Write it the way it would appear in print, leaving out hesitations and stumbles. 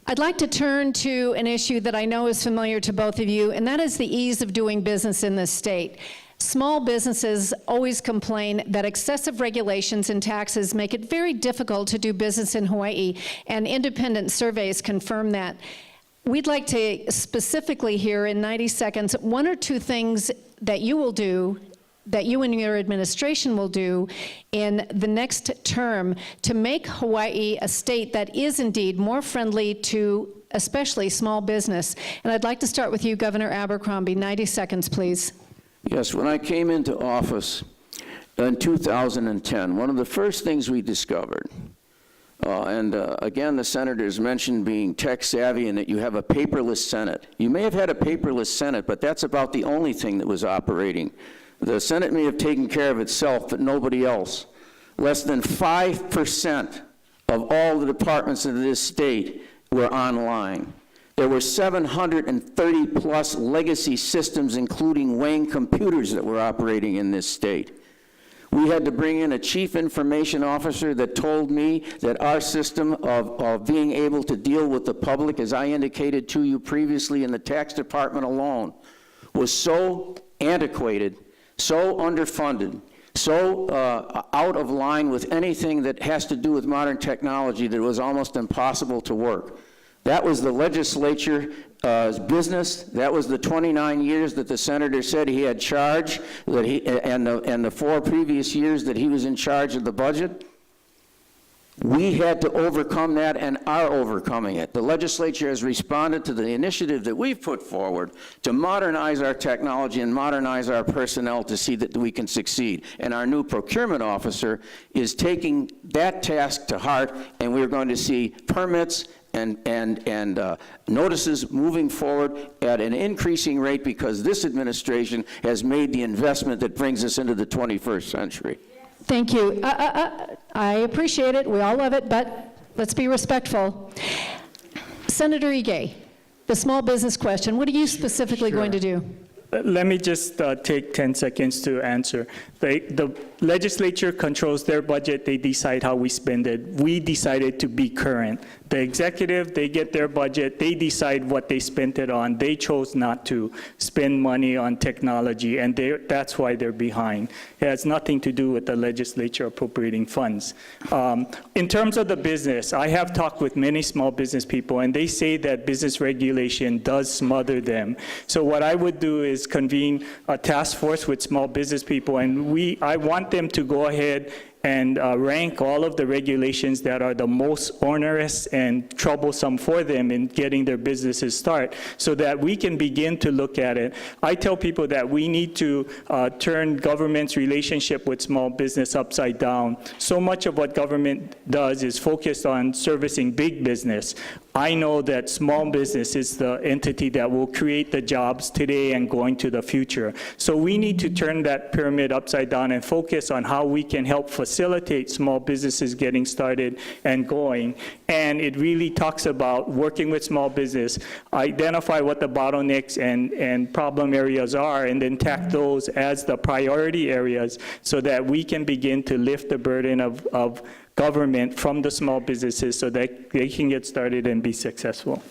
I'd like to turn to an issue that I know is familiar to both of you, and that is the ease of doing business in this state. Small businesses always complain that excessive regulations and taxes make it very difficult to do business in Hawaii, and independent surveys confirm that. We'd like to specifically hear in 90 seconds, 1 or 2 things that you will do, that you and your administration will do in the next term to make Hawaii a state that is indeed more friendly to especially small business. And I'd like to start with you, Governor Abercrombie. 90 seconds, please. Yes, when I came into office in 2010, one of the first things we discovered, again, the senators mentioned being tech savvy and that you have a paperless Senate. You may have had a paperless Senate, but that's about the only thing that was operating. The Senate may have taken care of itself, but nobody else. Less than 5% of all the departments of this state were online. There were 730 plus legacy systems, including Wayne computers, that were operating in this state. We had to bring in a chief information officer that told me that our system of being able to deal with the public, as I indicated to you previously in the tax department alone, was so antiquated, so underfunded, so out of line with anything that has to do with modern technology that it was almost impossible to work. That was the legislature's business. That was the 29 years that the senator said he had charge, that and the 4 previous years that he was in charge of the budget. We had to overcome that and are overcoming it. The legislature has responded to the initiative that we've put forward to modernize our technology and modernize our personnel to see that we can succeed. And our new procurement officer is taking that task to heart, and we're going to see permits and notices moving forward at an increasing rate because this administration has made the investment that brings us into the 21st century. Thank you. I appreciate it. We all love it, but let's be respectful. Senator Ige, the small business question, what are you specifically going to do? Let me just take 10 seconds to answer. The legislature controls their budget. They decide how we spend it. We decided to be current. The executive, they get their budget. They decide what they spent it on. They chose not to spend money on technology, and that's why they're behind. It has nothing to do with the legislature appropriating funds. In terms of the business, I have talked with many small business people, and they say that business regulation does smother them. So what I would do is convene a task force with small business people, and I want them to go ahead and rank all of the regulations that are the most onerous and troublesome for them in getting their businesses started so that we can begin to look at it. I tell people that we need to turn government's relationship with small business upside down. So much of what government does is focused on servicing big business. I know that small business is the entity that will create the jobs today and going to the future. So we need to turn that pyramid upside down and focus on how we can help facilitate small businesses getting started and going. And it really talks about working with small business, identify what the bottlenecks and problem areas are, and then tack those as the priority areas so that we can begin to lift the burden of government from the small businesses so that they can get started and be successful.